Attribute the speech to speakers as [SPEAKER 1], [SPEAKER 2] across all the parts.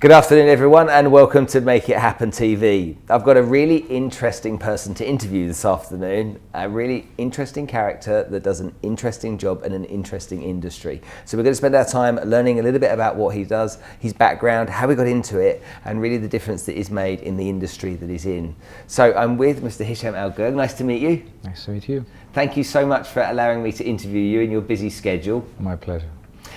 [SPEAKER 1] Good afternoon everyone and welcome to Make It Happen TV. I've got a really interesting person to interview this afternoon, a really interesting character that does an interesting job in an interesting industry. So we're going to spend our time learning a little bit about what he does, his background, how he got into it, and really the difference that is made in the industry that he's in. So I'm with Mr. Hisham Al Gurg. Nice to meet you.
[SPEAKER 2] Nice to meet you.
[SPEAKER 1] Thank you so much for allowing me to interview you in your busy schedule.
[SPEAKER 2] My pleasure.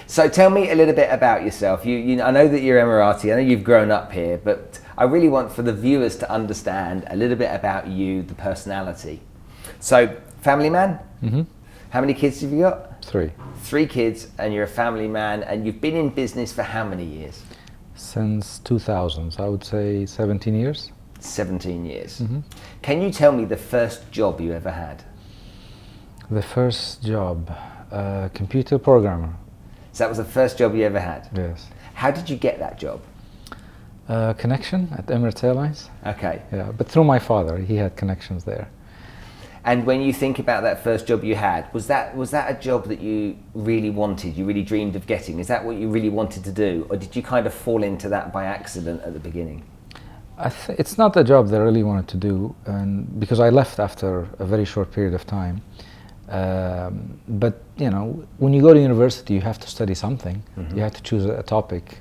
[SPEAKER 1] So tell me a little bit about yourself. I know that you're Emirati, I know you've grown up here, but I really want for the viewers to understand a little bit about you, the personality. So, family man?
[SPEAKER 2] Mm-hmm.
[SPEAKER 1] How many kids have you got?
[SPEAKER 2] 3.
[SPEAKER 1] 3 kids, and you're a family man, and you've been in business for how many years?
[SPEAKER 2] Since 2000, so I would say 17 years.
[SPEAKER 1] 17 years.
[SPEAKER 2] Mm-hmm.
[SPEAKER 1] Can you tell me the first job you ever had?
[SPEAKER 2] The first job, computer programmer.
[SPEAKER 1] So that was the first job you ever had?
[SPEAKER 2] Yes.
[SPEAKER 1] How did you get that job?
[SPEAKER 2] Connection at Emirates Airlines.
[SPEAKER 1] Okay.
[SPEAKER 2] Yeah, but through my father, he had connections there.
[SPEAKER 1] And when you think about that first job you had, was that a job that you really wanted, you really dreamed of getting? Is that what you really wanted to do? Or did you kind of fall into that by accident at the beginning?
[SPEAKER 2] It's not a job that I really wanted to do, and because I left after a very short period of time. But you know, when you go to university, you have to study something. Mm-hmm. You have to choose a topic,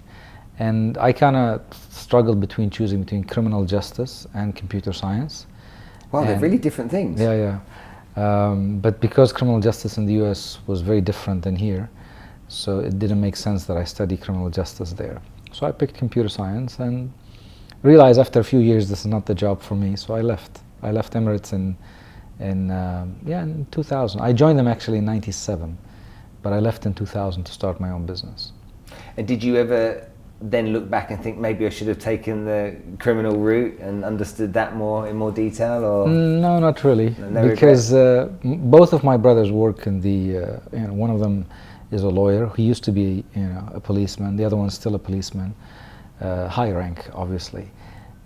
[SPEAKER 2] and I kind of struggled choosing between criminal justice and computer science.
[SPEAKER 1] Wow, they're really different things.
[SPEAKER 2] Yeah. But because criminal justice in the US was very different than here, so it didn't make sense that I study criminal justice there. So I picked computer science and realized after a few years this is not the job for me. So I left. I left Emirates in 2000. I joined them actually in '97, but I left in 2000 to start my own business. And
[SPEAKER 1] did you ever then look back and think maybe I should have taken the criminal route and understood that in more detail? Or
[SPEAKER 2] no, not really,
[SPEAKER 1] no
[SPEAKER 2] because both of my brothers work in the. One of them is a lawyer. He used to be a policeman. The other one's still a policeman, high rank, obviously.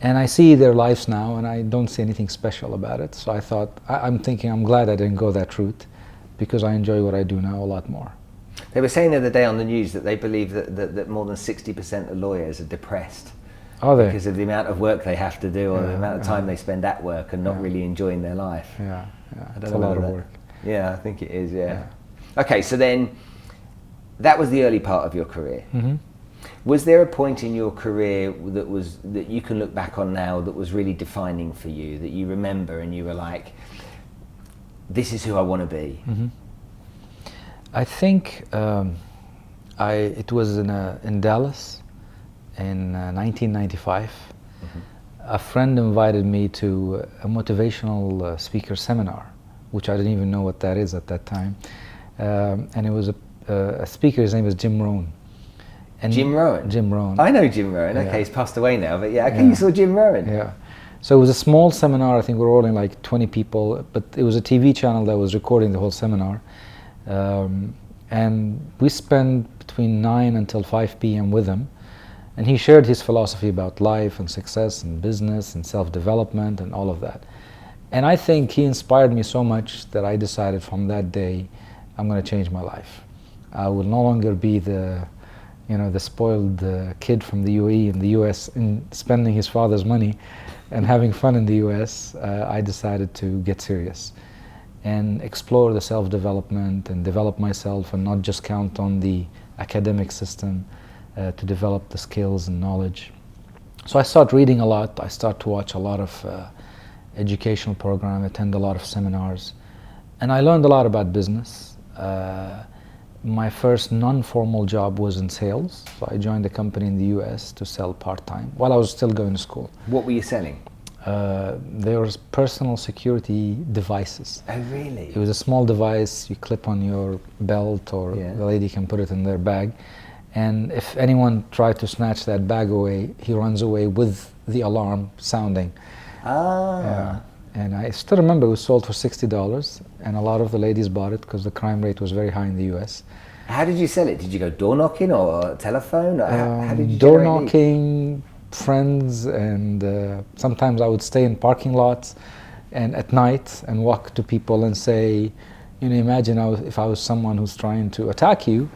[SPEAKER 2] And I see their lives now, and I don't see anything special about it. So I thought, I'm glad I didn't go that route, because I enjoy what I do now a lot more.
[SPEAKER 1] They were saying the other day on the news that they believe that more than 60% of lawyers are depressed.
[SPEAKER 2] Are they?
[SPEAKER 1] Because of the amount of work they have to do, or the amount of time they spend at work and not really enjoying their life.
[SPEAKER 2] Yeah, it's a lot of work.
[SPEAKER 1] Yeah, I think it is, yeah. Okay, so then, that was the early part of your career.
[SPEAKER 2] Mm-hmm.
[SPEAKER 1] Was there a point in your career that you can look back on now that was really defining for you, that you remember and you were like, this is who I want to be?
[SPEAKER 2] Mm-hmm. I think it was in Dallas in 1995. Mm-hmm. A friend invited me to a motivational speaker seminar, which I didn't even know what that is at that time. And it was a speaker, his name is Jim Rohn.
[SPEAKER 1] Jim Rohn?
[SPEAKER 2] Jim Rohn.
[SPEAKER 1] I know Jim Rohn. Okay, he's passed away now, but you saw Jim Rohn.
[SPEAKER 2] Yeah. So it was a small seminar. I think we were only like 20 people, but it was a TV channel that was recording the whole seminar. And we spent between 9 until 5 p.m. with him. And he shared his philosophy about life and success and business and self-development and all of that. And I think he inspired me so much that I decided from that day, I'm going to change my life. I will no longer be the spoiled kid from the UAE in the US and spending his father's money and having fun in the US. I decided to get serious and explore the self-development and develop myself and not just count on the academic system to develop the skills and knowledge. So I started reading a lot. I started to watch a lot of educational programs, attend a lot of seminars, and I learned a lot about business. My first non-formal job was in sales, so I joined a company in the US to sell part-time while I was still going to school.
[SPEAKER 1] What were you selling?
[SPEAKER 2] There was personal security devices.
[SPEAKER 1] Oh, really?
[SPEAKER 2] It was a small device you clip on your belt, or the lady can put it in their bag. And if anyone tried to snatch that bag away, he runs away with the alarm sounding. And I still remember it was sold for $60, and a lot of the ladies bought it because the crime rate was very high in the US.
[SPEAKER 1] How did you sell it? Did you go door knocking or telephone? Or how did you
[SPEAKER 2] door knocking, friends, and sometimes I would stay in parking lots and at night and walk to people and say, imagine if I was someone who's trying to attack you,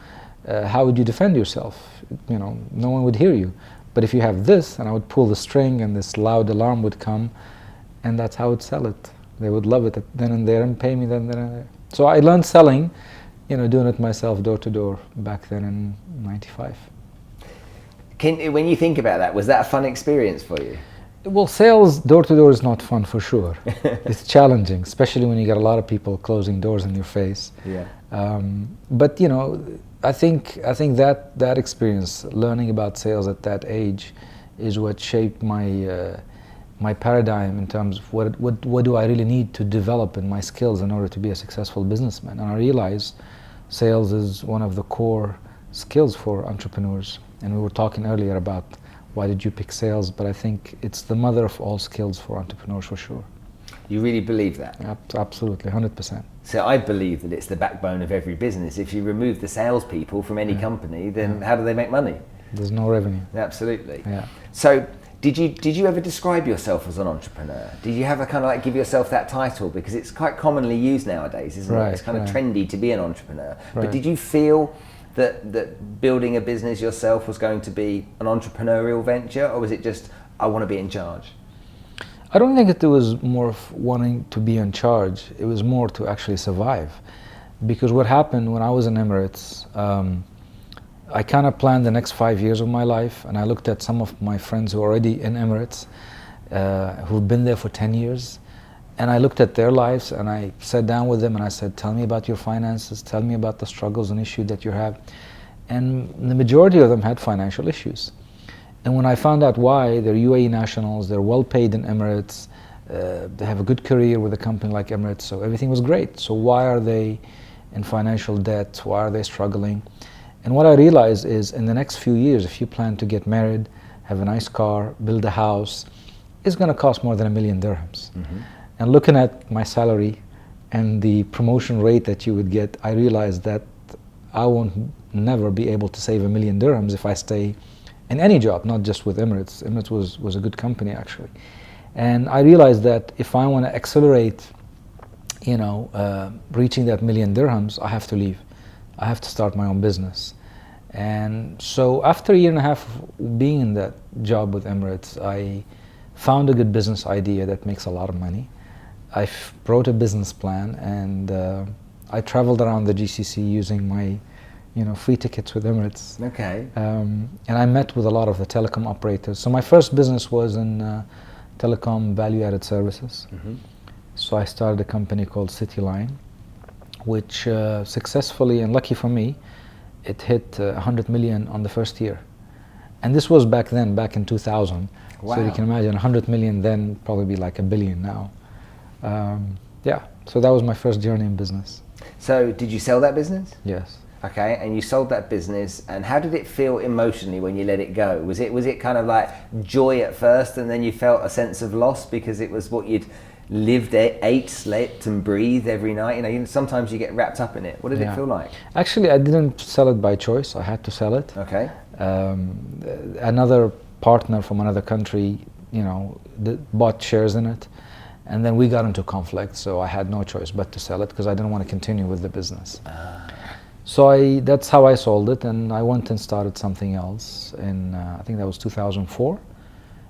[SPEAKER 2] how would you defend yourself? No one would hear you. But if you have this, and I would pull the string and this loud alarm would come, and that's how I would sell it. They would love it then and there and pay me then and there. So I learned selling, doing it myself door to door back then in '95.
[SPEAKER 1] When you think about that, was that a fun experience for you?
[SPEAKER 2] Well, sales door to door is not fun for sure. It's challenging, especially when you get a lot of people closing doors in your face.
[SPEAKER 1] Yeah.
[SPEAKER 2] But I think that experience, learning about sales at that age, is what shaped my paradigm in terms of what do I really need to develop in my skills in order to be a successful businessman. And I realized sales is one of the core skills for entrepreneurs. And we were talking earlier about why did you pick sales, but I think it's the mother of all skills for entrepreneurs for sure.
[SPEAKER 1] You really believe that?
[SPEAKER 2] Absolutely, 100%.
[SPEAKER 1] So I believe that it's the backbone of every business. If you remove the salespeople from any company, then how do they make money?
[SPEAKER 2] There's no revenue.
[SPEAKER 1] Absolutely.
[SPEAKER 2] Yeah.
[SPEAKER 1] So did you ever describe yourself as an entrepreneur? Did you ever kind of like give yourself that title? Because it's quite commonly used nowadays, isn't it? It's kind of trendy to be an entrepreneur. But did you feel that building a business yourself was going to be an entrepreneurial venture, or was it just, I want to be in charge?
[SPEAKER 2] I don't think it was more of wanting to be in charge. It was more to actually survive. Because what happened when I was in Emirates, I kind of planned the next 5 years of my life, and I looked at some of my friends who are already in Emirates, who've been there for 10 years, and I looked at their lives, and I sat down with them and I said, tell me about your finances, tell me about the struggles and issues that you have. And the majority of them had financial issues. And when I found out why, they're UAE nationals, they're well paid in Emirates, they have a good career with a company like Emirates, so everything was great. So why are they in financial debt? Why are they struggling? And what I realized is in the next few years, if you plan to get married, have a nice car, build a house, it's going to cost more than $1 million dirhams. Mm-hmm. And looking at my salary and the promotion rate that you would get, I realized that I won't never be able to save $1 million dirhams if I stay in any job, not just with Emirates. Emirates was a good company actually. And I realized that if I want to accelerate, reaching that $1 million dirhams, I have to leave. I have to start my own business. And so after a year and a half of being in that job with Emirates, I found a good business idea that makes a lot of money. I wrote a business plan, and I traveled around the GCC using my free tickets with Emirates.
[SPEAKER 1] Okay.
[SPEAKER 2] And I met with a lot of the telecom operators. So my first business was in telecom value-added services. Mm-hmm. So I started a company called CityLine, which successfully, and lucky for me, it hit 100 million on the first year. And this was back in 2000. Wow. So you can imagine 100 million then probably be like $1 billion now. So that was my first journey in business.
[SPEAKER 1] So did you sell that business?
[SPEAKER 2] Yes.
[SPEAKER 1] Okay, and you sold that business, and how did it feel emotionally when you let it go? Was it kind of like joy at first, and then you felt a sense of loss because it was what you'd lived, ate, slept and breathed every night? Sometimes you get wrapped up in it. What did it feel like?
[SPEAKER 2] Actually, I didn't sell it by choice. I had to sell it.
[SPEAKER 1] Okay.
[SPEAKER 2] Another partner from another country, bought shares in it. And then we got into conflict, so I had no choice but to sell it because I didn't want to continue with the business. So that's how I sold it, and I went and started something else in, I think that was 2004.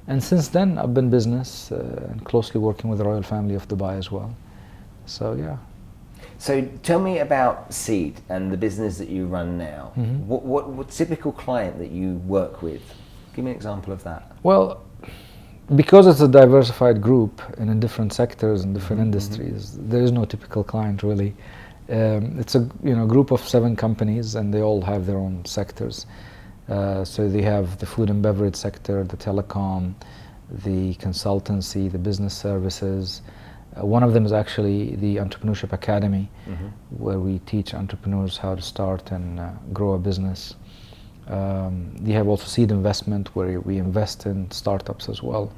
[SPEAKER 2] And since then, I've been business and closely working with the royal family of Dubai as well. So, yeah.
[SPEAKER 1] So tell me about Seed and the business that you run now. Mm-hmm. What typical client that you work with? Give me an example of that.
[SPEAKER 2] Well, because it's a diversified group and in different sectors and different industries, there is no typical client really. It's a group of 7 companies, and they all have their own sectors. So they have the food and beverage sector, the telecom, the consultancy, the business services. One of them is actually the Entrepreneurship Academy, where we teach entrepreneurs how to start and grow a business. You have also seed investment, where we invest in startups as well.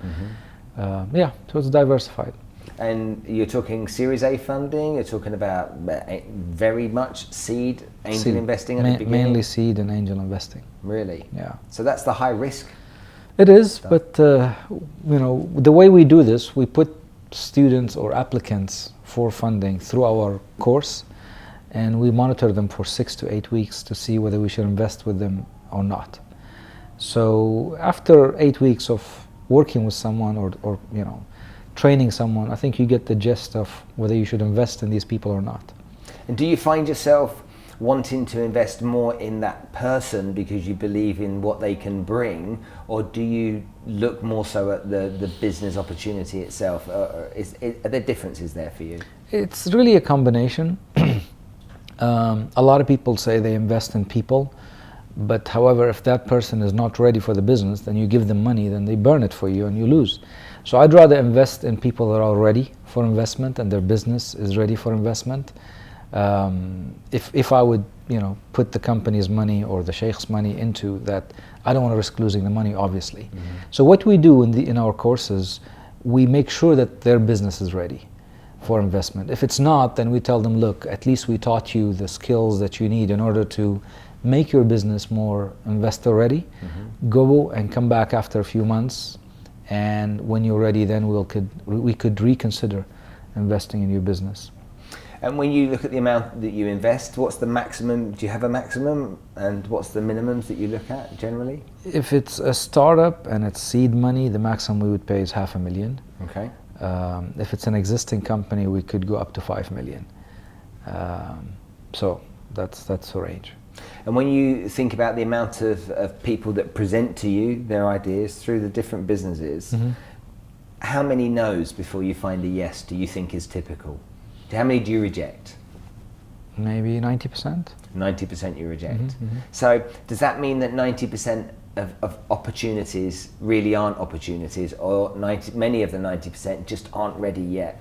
[SPEAKER 2] So it's diversified.
[SPEAKER 1] And you're talking Series A funding, you're talking about very much seed, angel investing at the beginning?
[SPEAKER 2] Mainly seed and angel investing.
[SPEAKER 1] Really?
[SPEAKER 2] Yeah.
[SPEAKER 1] So that's the high risk?
[SPEAKER 2] It is, stuff. But the way we do this, we put students or applicants for funding through our course, and we monitor them for 6 to 8 weeks to see whether we should invest with them or not. So after 8 weeks of working with someone or training someone, I think you get the gist of whether you should invest in these people or not.
[SPEAKER 1] And do you find yourself wanting to invest more in that person because you believe in what they can bring, or do you look more so at the business opportunity itself? Are there differences there for you?
[SPEAKER 2] It's really a combination. A lot of people say they invest in people, but however, if that person is not ready for the business, then you give them money, then they burn it for you and you lose. So I'd rather invest in people that are ready for investment and their business is ready for investment. If I would, put the company's money or the sheikh's money into that, I don't want to risk losing the money, obviously. Mm-hmm. So what we do in our courses, we make sure that their business is ready for investment. If it's not, then we tell them, look, at least we taught you the skills that you need in order to make your business more investor ready. Mm-hmm. Go and come back after a few months, and when you're ready, then we could reconsider investing in your business.
[SPEAKER 1] And when you look at the amount that you invest, what's the maximum? Do you have a maximum? And what's the minimums that you look at generally?
[SPEAKER 2] If it's a startup and it's seed money, the maximum we would pay is $500,000.
[SPEAKER 1] Okay.
[SPEAKER 2] If it's an existing company, we could go up to $5 million. So that's the range.
[SPEAKER 1] And when you think about the amount of people that present to you their ideas through the different businesses, mm-hmm. how many no's before you find a yes do you think is typical? How many do you reject?
[SPEAKER 2] Maybe 90%.
[SPEAKER 1] 90% you reject.
[SPEAKER 2] Mm-hmm, mm-hmm.
[SPEAKER 1] So does that mean that 90% of opportunities really aren't opportunities, or many of the 90% just aren't ready yet?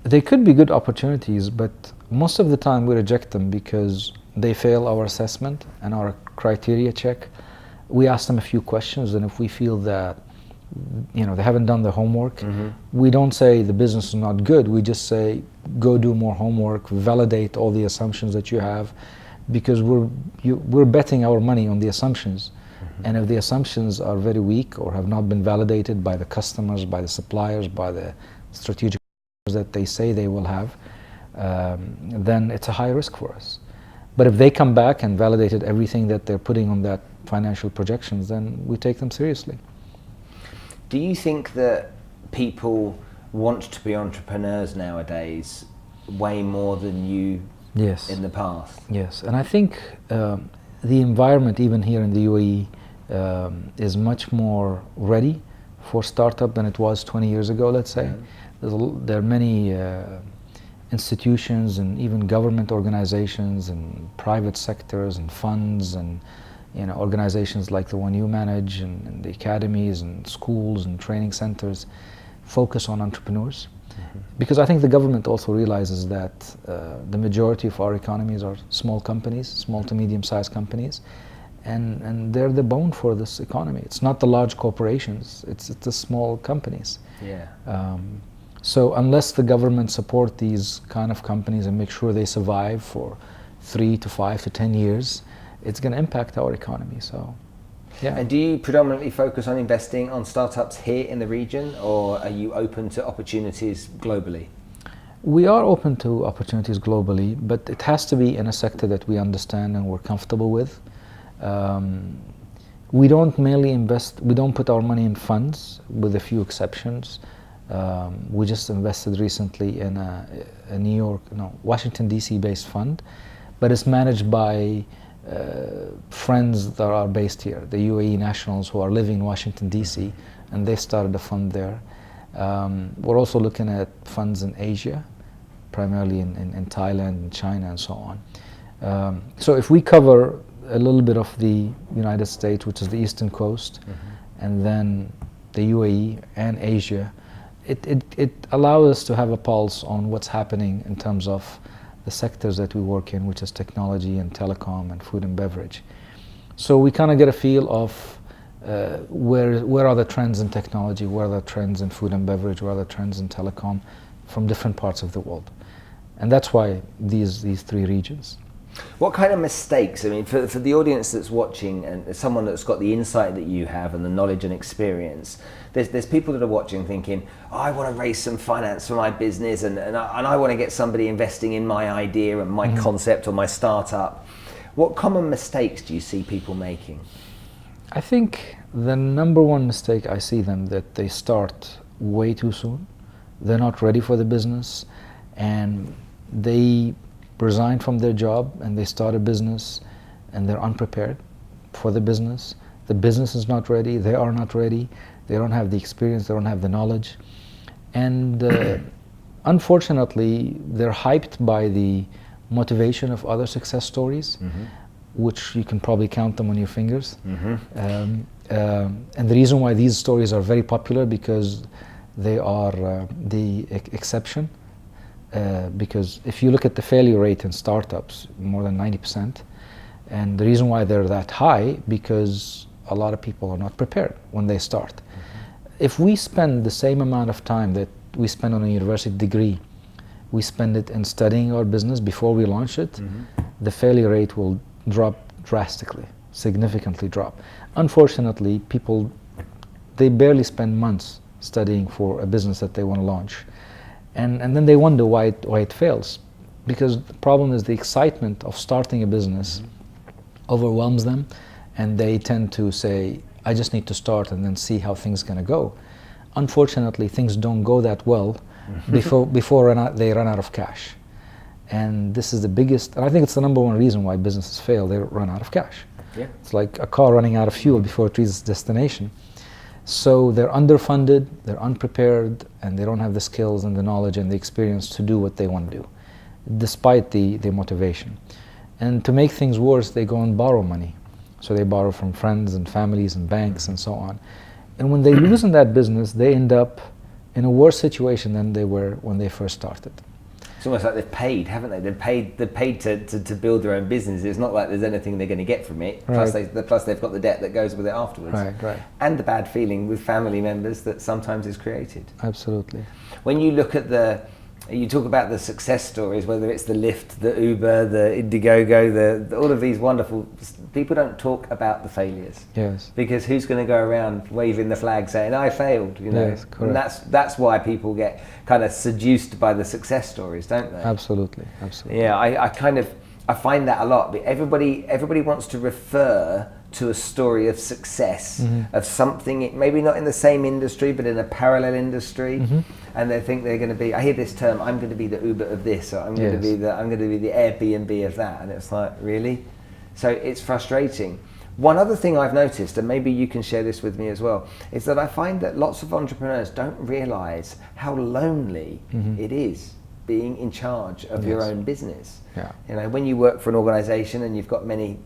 [SPEAKER 2] They could be good opportunities, but most of the time we reject them because they fail our assessment and our criteria check. We ask them a few questions, and if we feel that they haven't done the homework, mm-hmm. we don't say the business is not good. We just say go do more homework, validate all the assumptions that you have, because we're betting our money on the assumptions. Mm-hmm. And if the assumptions are very weak or have not been validated by the customers, by the suppliers, by the strategic that they say they will have, then it's a high risk for us. But if they come back and validated everything that they're putting on that financial projections, then we take them seriously.
[SPEAKER 1] Do you think that people want to be entrepreneurs nowadays way more than you
[SPEAKER 2] yes.
[SPEAKER 1] in the past?
[SPEAKER 2] Yes, and I think the environment even here in the UAE is much more ready for startup than it was 20 years ago, let's say. Mm-hmm. There are many institutions and even government organizations and private sectors and funds and organizations like the one you manage and the academies and schools and training centers focus on entrepreneurs. Mm-hmm. Because I think the government also realizes that the majority of our economies are small companies, small to medium-sized companies, and they're the bone for this economy. It's not the large corporations, it's the small companies.
[SPEAKER 1] Yeah.
[SPEAKER 2] So unless the government support these kind of companies and make sure they survive for 3 to 5 to 10 years, it's going to impact our economy. So, yeah.
[SPEAKER 1] And do you predominantly focus on investing on startups here in the region, or are you open to opportunities globally?
[SPEAKER 2] We are open to opportunities globally, but it has to be in a sector that we understand and we're comfortable with. We don't mainly invest, we don't put our money in funds, with a few exceptions. We just invested recently in a Washington DC based fund, but it's managed by friends that are based here, the UAE nationals who are living in Washington DC, and they started a fund there. We're also looking at funds in Asia, primarily in Thailand and China and so on. So if we cover a little bit of the United States, which is the eastern coast, mm-hmm. and then the UAE and Asia, it allows us to have a pulse on what's happening in terms of the sectors that we work in, which is technology and telecom and food and beverage. So we kind of get a feel of where are the trends in technology, where are the trends in food and beverage, where are the trends in telecom from different parts of the world. And that's why these 3 regions.
[SPEAKER 1] What kind of mistakes, I mean, for the audience that's watching and someone that's got the insight that you have and the knowledge and experience, there's people that are watching thinking, oh, I want to raise some finance for my business and I want to get somebody investing in my idea and my mm-hmm. concept or my startup. What common mistakes do you see people making?
[SPEAKER 2] I think the number one mistake I see them that they start way too soon. They're not ready for the business, and they resign from their job and they start a business and they're unprepared for the business. The business is not ready, they are not ready, they don't have the experience, they don't have the knowledge. And unfortunately, they're hyped by the motivation of other success stories, which you can probably count them on your fingers. And the reason why these stories are very popular because they are the exception. Because if you look at the failure rate in startups, more than 90%, and the reason why they're that high, because a lot of people are not prepared when they start. If we spend the same amount of time that we spend on a university degree, we spend it in studying our business before we launch it, the failure rate will drop drastically, significantly drop. Unfortunately, people, they barely spend months studying for a business that they want to launch. And then they wonder why it fails. Because the problem is the excitement of starting a business overwhelms them, and they tend to say, I just need to start and then see how things are going to go. Unfortunately, things don't go that well before they run out of cash. And this is the biggest, and I think it's the number one reason why businesses fail, they run out of cash.
[SPEAKER 1] Yeah.
[SPEAKER 2] It's like a car running out of fuel before it reaches its destination. So they're underfunded, they're unprepared, and they don't have the skills and the knowledge and the experience to do what they want to do, despite the motivation. And to make things worse, they go and borrow money. So they borrow from friends and families and banks and so on. And when they lose in that business, they end up in a worse situation than they were when they first started.
[SPEAKER 1] It's almost like they've paid, haven't they? They've paid to build their own business. It's not like there's anything they're going to get from it.
[SPEAKER 2] Right.
[SPEAKER 1] Plus they've got the debt that goes with it afterwards.
[SPEAKER 2] Right.
[SPEAKER 1] And the bad feeling with family members that sometimes is created.
[SPEAKER 2] Absolutely.
[SPEAKER 1] When you look at you talk about the success stories, whether it's the Lyft, the Uber, the Indiegogo, all of these wonderful, people don't talk about the failures.
[SPEAKER 2] Yes.
[SPEAKER 1] Because who's going to go around waving the flag saying, I failed, you know?
[SPEAKER 2] Yes, correct.
[SPEAKER 1] And that's why people get kind of seduced by the success stories, don't they?
[SPEAKER 2] Absolutely.
[SPEAKER 1] Yeah, I find that a lot. Everybody wants to refer to a story of success, of something, maybe not in the same industry, but in a parallel industry, and they think they're going to be. I hear this term: I'm going to be the Uber of this, or I'm going to be the Airbnb of that, and it's like, really? So it's frustrating. One other thing I've noticed, and maybe you can share this with me as well, is that I find that lots of entrepreneurs don't realize how lonely it is being in charge of your own business.
[SPEAKER 2] Yeah.
[SPEAKER 1] You know, when you work for an organization and you've got many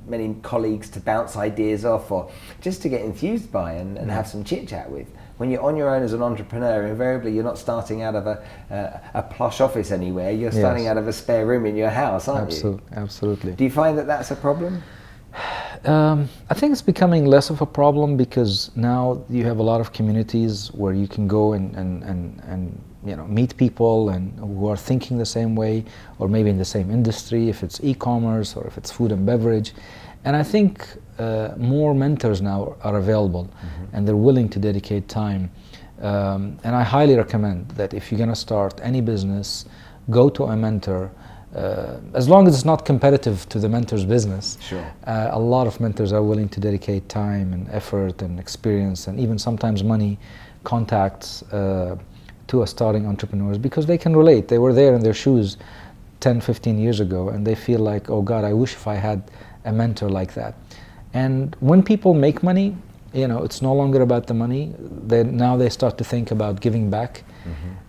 [SPEAKER 1] colleagues to bounce ideas off or just to get enthused by and have some chit chat with. When you're on your own as an entrepreneur, invariably you're not starting out of a plush office anywhere, you're starting out of a spare room in your house, aren't you?
[SPEAKER 2] Absolutely.
[SPEAKER 1] Do you find that that's a problem?
[SPEAKER 2] I think it's becoming less of a problem because now you have a lot of communities where you can go and meet people and who are thinking the same way, or maybe in the same industry, if it's e-commerce or if it's food and beverage. And I think more mentors now are available and they're willing to dedicate time. And I highly recommend that if you're going to start any business, go to a mentor. As long as it's not competitive to the mentor's business.
[SPEAKER 1] Sure.
[SPEAKER 2] A lot of mentors are willing to dedicate time and effort and experience and even sometimes money, contacts to a starting entrepreneurs because they can relate. They were there in their shoes 10, 15 years ago and they feel like, oh God, I wish if I had a mentor like that. And when people make money, it's no longer about the money. Now they start to think about giving back.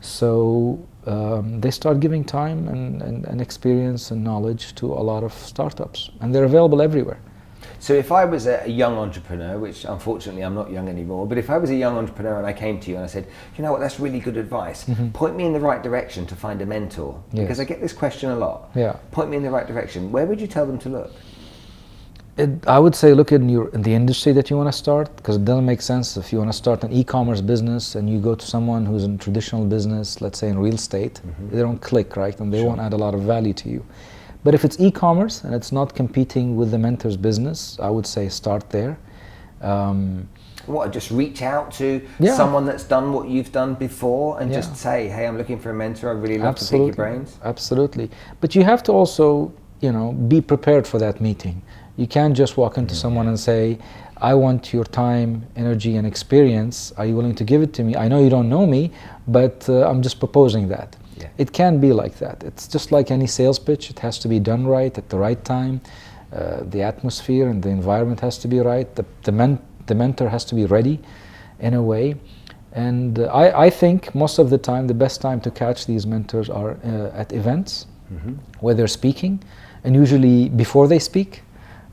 [SPEAKER 2] So they start giving time and experience and knowledge to a lot of startups, and they're available everywhere.
[SPEAKER 1] So if I was a young entrepreneur, which unfortunately I'm not young anymore, but if I was a young entrepreneur and I came to you and I said, you know what, that's really good advice, point me in the right direction to find a mentor, because I get this question a lot.
[SPEAKER 2] Yeah.
[SPEAKER 1] Point me in the right direction. Where would you tell them to look?
[SPEAKER 2] I would say look in the industry that you want to start, because it doesn't make sense if you want to start an e-commerce business and you go to someone who's in traditional business, let's say in real estate, they don't click, right? And they won't add a lot of value to you. But if it's e-commerce and it's not competing with the mentor's business, I would say start there.
[SPEAKER 1] Just reach out to someone that's done what you've done before and just say, hey, I'm looking for a mentor, I'd really love to pick your brains.
[SPEAKER 2] Absolutely. But you have to also, be prepared for that meeting. You can't just walk into someone and say, I want your time, energy, and experience. Are you willing to give it to me? I know you don't know me, but I'm just proposing that.
[SPEAKER 1] Yeah.
[SPEAKER 2] It can be like that. It's just like any sales pitch. It has to be done right at the right time. The atmosphere and the environment has to be right. The mentor has to be ready in a way. And I think most of the time, the best time to catch these mentors are at events where they're speaking, and usually before they speak,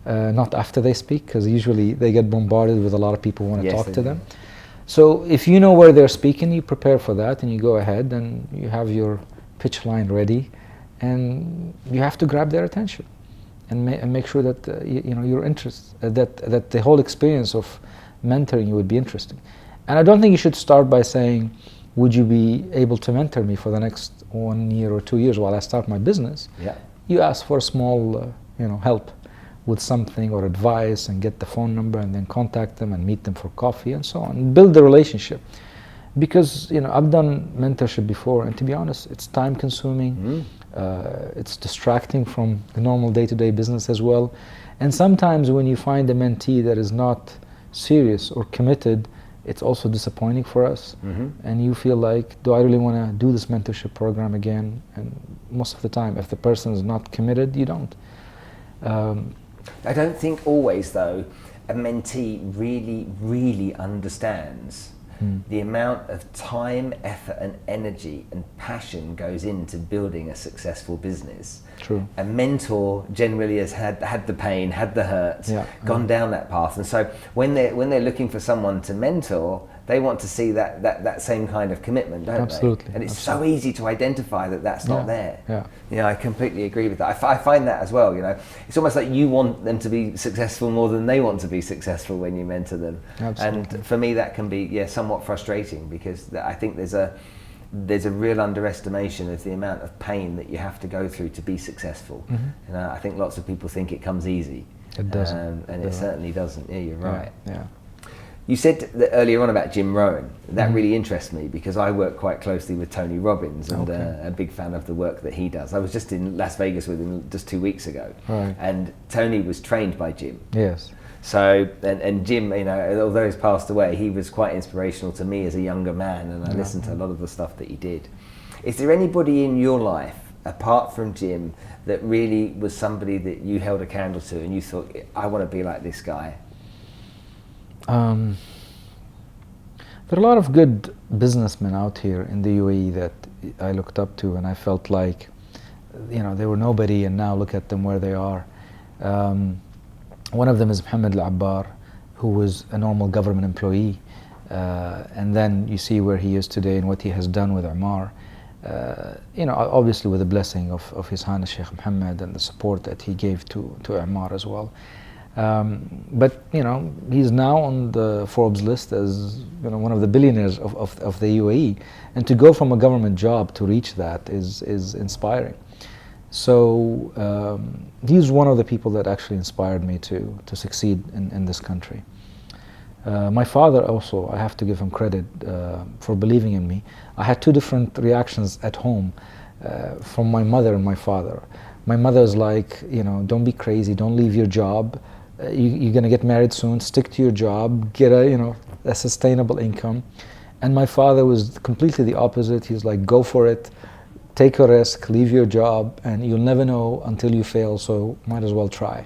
[SPEAKER 2] not after they speak, because usually they get bombarded with a lot of people who want to talk to them. So if you know where they're speaking, you prepare for that, and you go ahead and you have your pitch line ready, and you have to grab their attention and make sure that your interest, that the whole experience of mentoring you would be interesting. And I don't think you should start by saying, would you be able to mentor me for the next 1 year or 2 years while I start my business?
[SPEAKER 1] Yeah.
[SPEAKER 2] You ask for a small help with something or advice, and get the phone number, and then contact them and meet them for coffee and so on. Build the relationship. Because I've done mentorship before, and to be honest, it's time consuming. It's distracting from the normal day-to-day business as well. And sometimes when you find a mentee that is not serious or committed, it's also disappointing for us. And you feel like, do I really want to do this mentorship program again? And most of the time, if the person is not committed, you don't.
[SPEAKER 1] I don't think always, though, a mentee really understands the amount of time, effort and energy and passion goes into building a successful business.
[SPEAKER 2] True.
[SPEAKER 1] A mentor generally has had the pain, had the hurt, gone down that path, and so when they're looking for someone to mentor, they want to see that same kind of commitment, don't
[SPEAKER 2] Absolutely.
[SPEAKER 1] they? And it's so easy to identify that that's not there.
[SPEAKER 2] Yeah.
[SPEAKER 1] I completely agree with that. I find that as well. It's almost like you want them to be successful more than they want to be successful when you mentor them.
[SPEAKER 2] Absolutely.
[SPEAKER 1] And for me, that can be somewhat frustrating, because I think there's a real underestimation of the amount of pain that you have to go through to be successful. And I think lots of people think it comes easy.
[SPEAKER 2] It doesn't.
[SPEAKER 1] And it certainly doesn't. Yeah, you're right.
[SPEAKER 2] Yeah.
[SPEAKER 1] You said that earlier on about Jim Rohn. That really interests me, because I work quite closely with Tony Robbins, and a big fan of the work that he does. I was just in Las Vegas with him just 2 weeks ago, and Tony was trained by Jim.
[SPEAKER 2] Yes.
[SPEAKER 1] So, and Jim, although he's passed away, he was quite inspirational to me as a younger man, and I listened to a lot of the stuff that he did. Is there anybody in your life, apart from Jim, that really was somebody that you held a candle to and you thought, I want to be like this guy?
[SPEAKER 2] There are a lot of good businessmen out here in the UAE that I looked up to, and I felt like, they were nobody, and now look at them where they are. One of them is Mohammed Al-Abbar, who was a normal government employee, and then you see where he is today and what he has done with Emaar. Obviously with the blessing of His Highness Sheikh Mohammed and the support that he gave to Emaar as well. But he's now on the Forbes list as one of the billionaires of the UAE, and to go from a government job to reach that is inspiring. So he's one of the people that actually inspired me to succeed in this country. My father also, I have to give him credit for believing in me. I had two different reactions at home from my mother and my father. My mother's like, don't be crazy, don't leave your job. You're going to get married soon, stick to your job, get a sustainable income. And my father was completely the opposite. He's like, go for it, take a risk, leave your job, and you'll never know until you fail, so might as well try.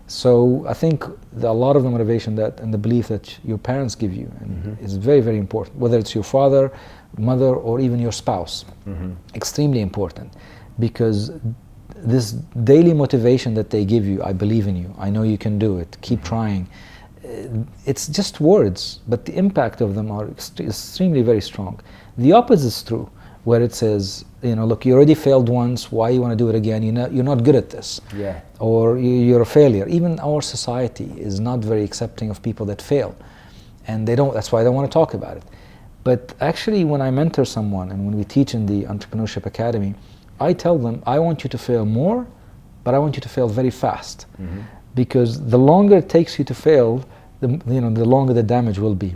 [SPEAKER 2] So I think a lot of the motivation and the belief that your parents give you is very, very important, whether it's your father, mother, or even your spouse. Extremely important, because this daily motivation that they give you, I believe in you, I know you can do it, keep trying. It's just words, but the impact of them are extremely very strong. The opposite is true, where it says, look, you already failed once, why you want to do it again? You're not good at this.
[SPEAKER 1] Yeah.
[SPEAKER 2] Or you're a failure. Even our society is not very accepting of people that fail. And that's why they don't want to talk about it. But actually, when I mentor someone and when we teach in the Entrepreneurship Academy, I tell them, I want you to fail more, but I want you to fail very fast. Because the longer it takes you to fail, the longer the damage will be.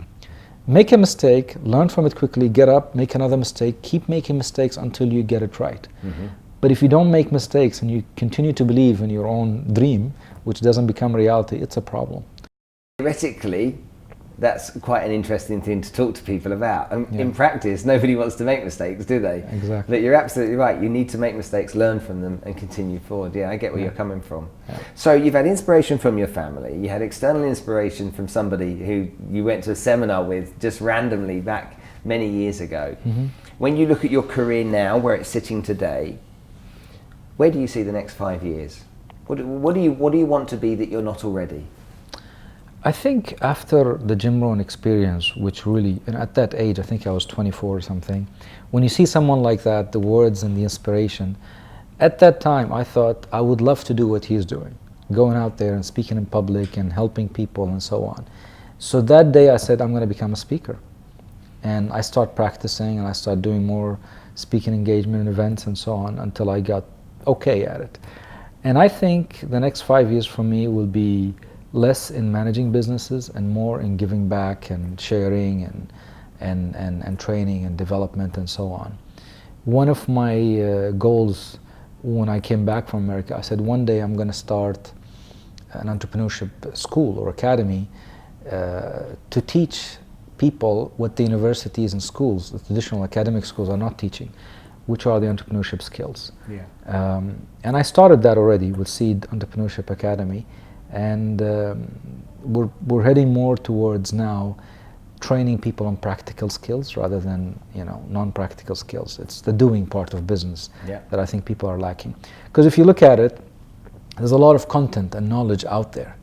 [SPEAKER 2] Make a mistake, learn from it quickly, get up, make another mistake, keep making mistakes until you get it right. But if you don't make mistakes and you continue to believe in your own dream, which doesn't become reality, it's a problem.
[SPEAKER 1] theoretically, that's quite an interesting thing to talk to people about. In practice, nobody wants to make mistakes, do they?
[SPEAKER 2] Exactly.
[SPEAKER 1] But you're absolutely right. You need to make mistakes, learn from them, and continue forward. Yeah, I get where you're coming from. Yeah. So you've had inspiration from your family. You had external inspiration from somebody who you went to a seminar with just randomly back many years ago. Mm-hmm. When you look at your career now, where it's sitting today, where do you see the next 5 years? What do you want to be that you're not already?
[SPEAKER 2] I think after the Jim Rohn experience, which really, and at that age, I think I was 24 or something, when you see someone like that, the words and the inspiration, at that time I thought I would love to do what he's doing, going out there and speaking in public and helping people and so on. So that day I said, I'm going to become a speaker. And I start practicing and I start doing more speaking engagement and events and so on until I got okay at it. And I think the next 5 years for me will be less in managing businesses and more in giving back and sharing and training and development and so on. One of my goals when I came back from America, I said one day I'm going to start an entrepreneurship school or academy to teach people what the universities and schools, the traditional academic schools, are not teaching, which are the entrepreneurship skills. Yeah. And I started that already with Seed Entrepreneurship Academy. And we're heading more towards now training people on practical skills rather than non-practical skills. It's the doing part of business that I think people are lacking. Because if you look at it, there's a lot of content and knowledge out there,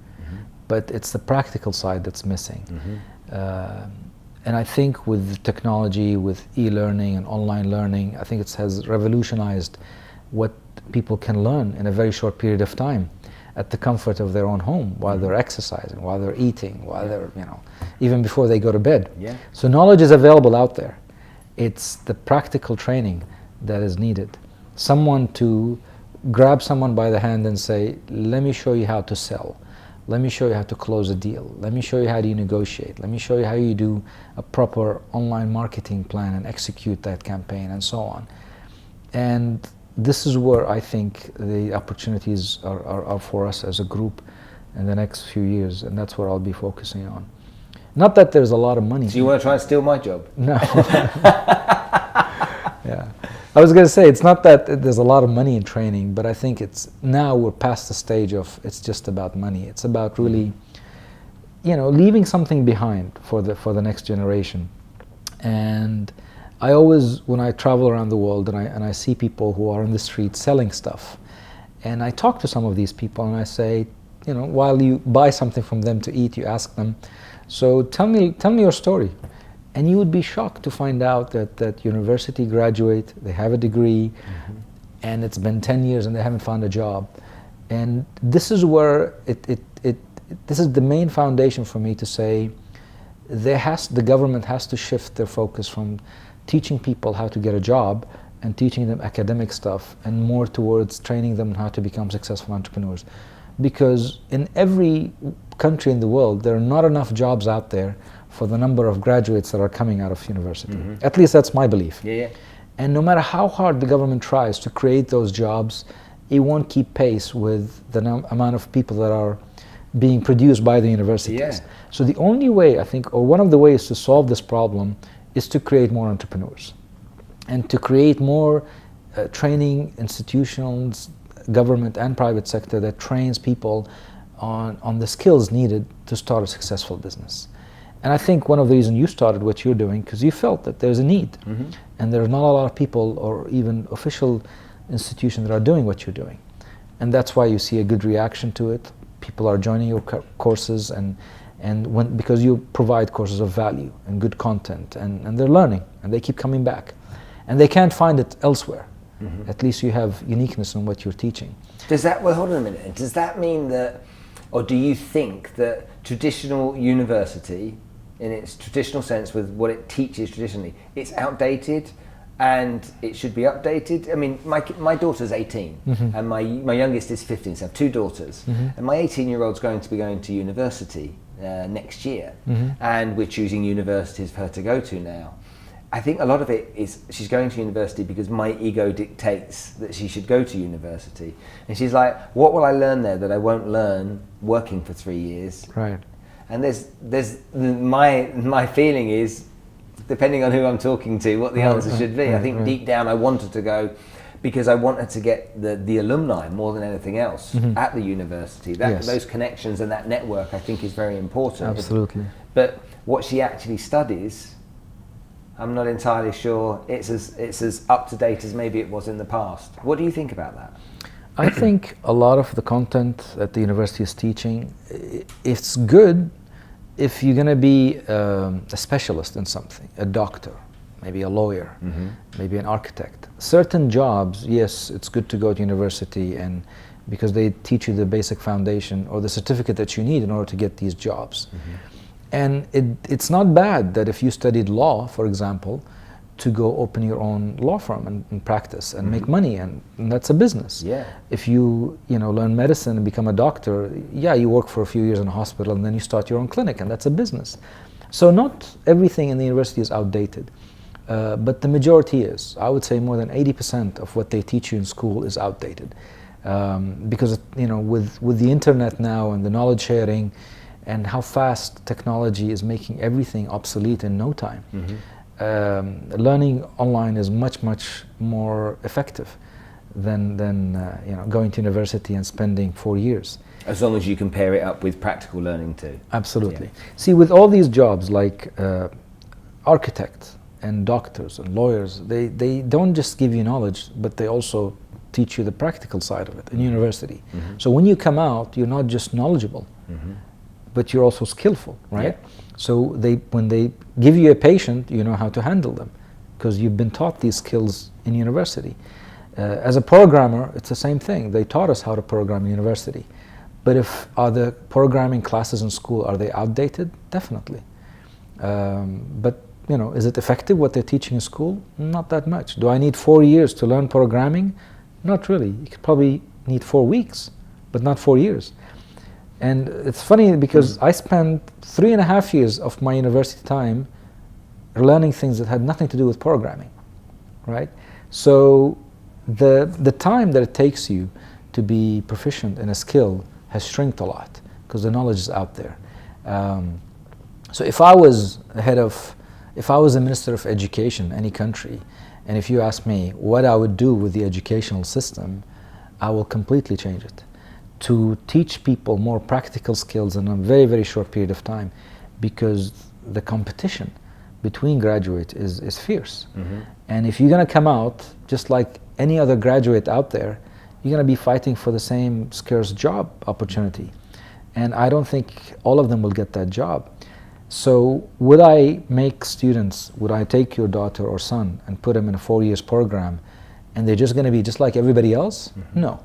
[SPEAKER 2] but it's the practical side that's missing. And I think with technology, with e-learning and online learning, I think it has revolutionized what people can learn in a very short period of time, at the comfort of their own home, while they're exercising, while they're eating, while they're, even before they go to bed. Yeah. So knowledge is available out there. It's the practical training that is needed. Someone to grab someone by the hand and say, let me show you how to sell. Let me show you how to close a deal. Let me show you how you negotiate. Let me show you how you do a proper online marketing plan and execute that campaign and so on. And this is where I think the opportunities are for us as a group in the next few years, and that's where I'll be focusing on. Not that there's a lot of money.
[SPEAKER 1] So you want to try and steal my job?
[SPEAKER 2] No. Yeah. I was going to say, it's not that there's a lot of money in training, but I think it's now we're past the stage of it's just about money. It's about really, leaving something behind for the next generation. And I always, when I travel around the world and I see people who are on the street selling stuff, and I talk to some of these people and I say, while you buy something from them to eat, you ask them, so tell me your story. And you would be shocked to find out that university graduate, they have a degree, and it's been 10 years and they haven't found a job. And this is where this is the main foundation for me to say, the government has to shift their focus from teaching people how to get a job and teaching them academic stuff and more towards training them on how to become successful entrepreneurs. Because in every country in the world, there are not enough jobs out there for the number of graduates that are coming out of university. At least that's my belief. Yeah. And no matter how hard the government tries to create those jobs, it won't keep pace with the amount of people that are being produced by the universities. Yeah. So the only way, I think, or one of the ways to solve this problem is to create more entrepreneurs and to create more training institutions, government and private sector, that trains people on the skills needed to start a successful business. And I think one of the reasons you started what you're doing, because you felt that there's a need, and there's not a lot of people or even official institutions that are doing what you're doing. And that's why you see a good reaction to it. People are joining your courses because you provide courses of value and good content, and they're learning and they keep coming back. And they can't find it elsewhere. At least you have uniqueness in what you're teaching.
[SPEAKER 1] Hold on a minute. Does that mean that, or do you think that traditional university, in its traditional sense with what it teaches traditionally, it's outdated and it should be updated? I mean, my daughter's 18 and my youngest is 15, so I have two daughters. And my 18-year-old's going to be going to university next year, and we're choosing universities for her to go to now. I think a lot of it is she's going to university because my ego dictates that she should go to university. And she's like, what will I learn there that I won't learn working for 3 years?
[SPEAKER 2] Right.
[SPEAKER 1] And my feeling is, depending on who I'm talking to, what the answer should be. I think deep down I wanted to go because I wanted to get the alumni more than anything else at the university. Those connections and that network I think is very important.
[SPEAKER 2] Absolutely.
[SPEAKER 1] But what she actually studies, I'm not entirely sure it's as up to date as maybe it was in the past. What do you think about that?
[SPEAKER 2] I think a lot of the content that the university is teaching, it's good if you're going to be a specialist in something, a doctor, maybe a lawyer, maybe an architect. Certain jobs, yes, it's good to go to university and because they teach you the basic foundation or the certificate that you need in order to get these jobs. And it's not bad that if you studied law, for example, to go open your own law firm and practice and make money, and that's a business.
[SPEAKER 1] Yeah.
[SPEAKER 2] If you learn medicine and become a doctor, you work for a few years in a hospital and then you start your own clinic, and that's a business. So not everything in the university is outdated, but the majority is. I would say more than 80% of what they teach you in school is outdated, because with the internet now and the knowledge sharing, and how fast technology is making everything obsolete in no time. Learning online is much more effective than going to university and spending 4 years.
[SPEAKER 1] As long as you can pair it up with practical learning too.
[SPEAKER 2] Absolutely. See, with all these jobs like architects and doctors and lawyers, they don't just give you knowledge, but they also teach you the practical side of it in university. So when you come out, you're not just knowledgeable, but you're also skillful, right? So when they give you a patient, you know how to handle them because you've been taught these skills in university. As a programmer, it's the same thing. They taught us how to program in university. But are the programming classes in school, are they outdated? Definitely. But is it effective what they're teaching in school? Not that much. Do I need 4 years to learn programming? Not really. You could probably need 4 weeks, but not 4 years. And it's funny because I spent 3.5 years of my university time learning things that had nothing to do with programming, right? So the time that it takes you to be proficient in a skill has shrinked a lot because the knowledge is out there. So if I was a minister of education in any country, and if you ask me what I would do with the educational system, I will completely change it to teach people more practical skills in a very, very short period of time, because the competition between graduates is fierce. And if you're going to come out just like any other graduate out there, you're going to be fighting for the same scarce job opportunity. And I don't think all of them will get that job. So would I take your daughter or son and put them in a 4 years program and they're just going to be just like everybody else? No.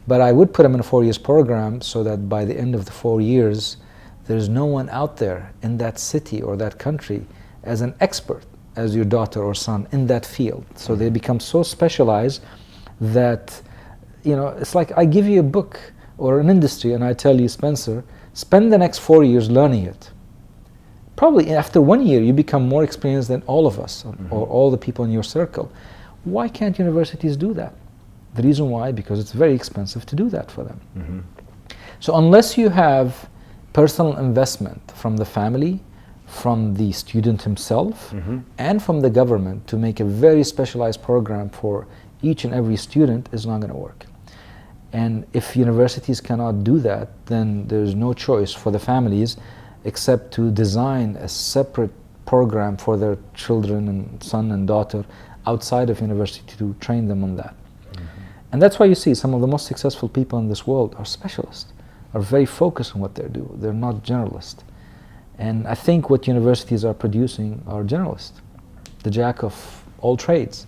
[SPEAKER 2] But I would put them in a 4 years program so that by the end of the 4 years, there's no one out there in that city or that country as an expert as your daughter or son in that field. So they become so specialized that, it's like I give you a book or an industry and I tell you, Spencer, spend the next 4 years learning it. Probably after 1 year, you become more experienced than all of us or all the people in your circle. Why can't universities do that? The reason why, because it's very expensive to do that for them. So unless you have personal investment from the family, from the student himself, and from the government to make a very specialized program for each and every student, is not going to work. And if universities cannot do that, then there's no choice for the families except to design a separate program for their children and son and daughter outside of university to train them on that. And that's why you see some of the most successful people in this world are specialists, are very focused on what they do. They're not generalists. And I think what universities are producing are generalists, the jack of all trades.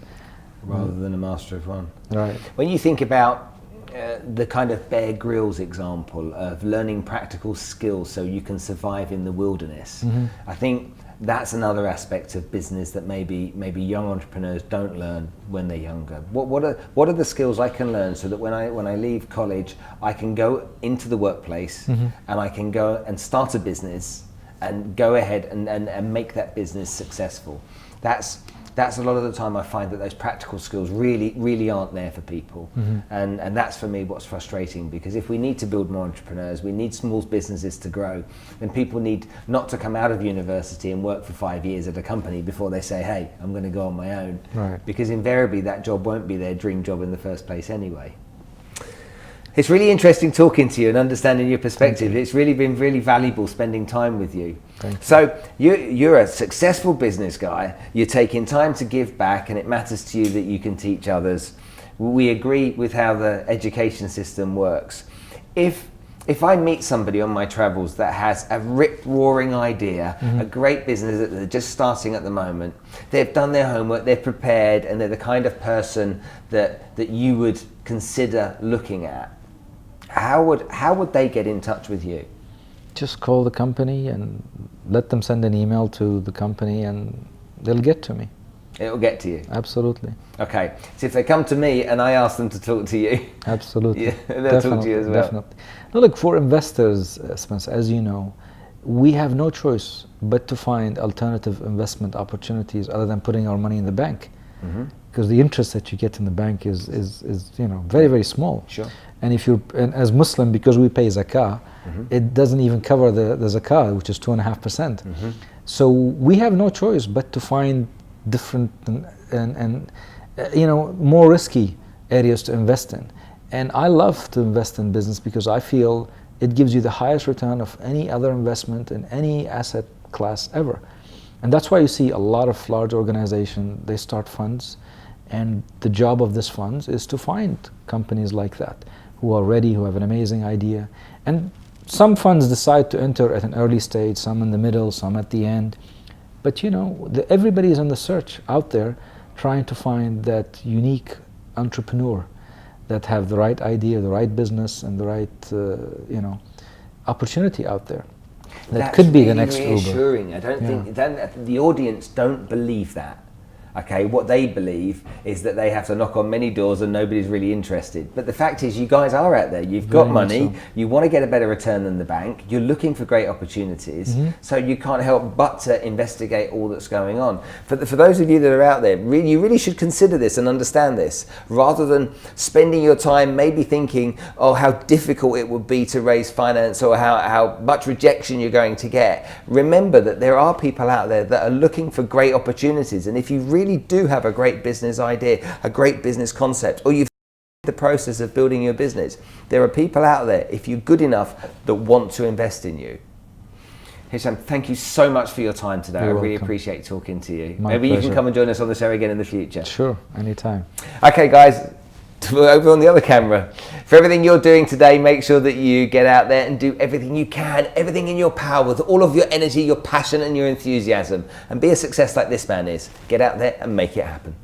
[SPEAKER 1] Rather than a master of one.
[SPEAKER 2] Right.
[SPEAKER 1] When you think about the kind of Bear Grylls example of learning practical skills so you can survive in the wilderness, I think that's another aspect of business that maybe young entrepreneurs don't learn when they're younger. What are the skills I can learn so that when I leave college, I can go into the workplace and I can go and start a business and go ahead and make that business successful? That's that's a lot of the time I find that those practical skills really aren't there for people. And that's for me what's frustrating, because if we need to build more entrepreneurs, we need small businesses to grow, then people need not to come out of university and work for 5 years at a company before they say, hey, I'm going to go on my own.
[SPEAKER 2] Right.
[SPEAKER 1] Because invariably that job won't be their dream job in the first place anyway. It's really interesting talking to you and understanding your perspective. It's really been really valuable spending time with you. So you're a successful business guy. You're taking time to give back, and it matters to you that you can teach others. We agree with how the education system works. If I meet somebody on my travels that has a rip-roaring idea, a great business that they're just starting at the moment, they've done their homework, they're prepared, and they're the kind of person that you would consider looking at, how would they get in touch with you?
[SPEAKER 2] Just call the company and let them send an email to the company, and they'll get to me.
[SPEAKER 1] It'll get to you?
[SPEAKER 2] Absolutely.
[SPEAKER 1] Okay, so if they come to me and I ask them to talk to you,
[SPEAKER 2] absolutely,
[SPEAKER 1] yeah, they'll talk to you as well.
[SPEAKER 2] Definitely. Now look, for investors, Spencer, as you know, we have no choice but to find alternative investment opportunities other than putting our money in the bank, because the interest that you get in the bank is very small.
[SPEAKER 1] Sure.
[SPEAKER 2] And as Muslim, because we pay zakah, it doesn't even cover the zakah, which is 2.5%. So we have no choice but to find different and more risky areas to invest in. And I love to invest in business because I feel it gives you the highest return of any other investment in any asset class ever. And that's why you see a lot of large organizations, they start funds, and the job of this funds is to find companies like that who are ready, who have an amazing idea. And some funds decide to enter at an early stage, some in the middle, some at the end. But everybody is on the search out there trying to find that unique entrepreneur that have the right idea, the right business, and the right opportunity out there. That could be the next Uber.
[SPEAKER 1] Reassuring. I don't think the audience don't believe that. Okay, what they believe is that they have to knock on many doors and nobody's really interested. But the fact is, you guys are out there. You've got money. You want to get a better return than the bank. You're looking for great opportunities. So you can't help but to investigate all that's going on. For those of you that are out there, you really should consider this and understand this, rather than spending your time maybe thinking, oh, how difficult it would be to raise finance, or how much rejection you're going to get. Remember that there are people out there that are looking for great opportunities. And if you really do have a great business idea, a great business concept, or you've the process of building your business, there are people out there, if you're good enough, that want to invest in you. Hisham, thank you so much for your time today.
[SPEAKER 2] You're
[SPEAKER 1] I really
[SPEAKER 2] welcome.
[SPEAKER 1] appreciate talking to you.
[SPEAKER 2] My
[SPEAKER 1] Maybe
[SPEAKER 2] pleasure.
[SPEAKER 1] you can come and join us on the show again in the future.
[SPEAKER 2] Sure, anytime.
[SPEAKER 1] Okay guys, over on the other camera, for everything you're doing today, make sure that you get out there and do everything you can, everything in your power, with all of your energy, your passion and your enthusiasm, and be a success like this man is. Get out there and make it happen.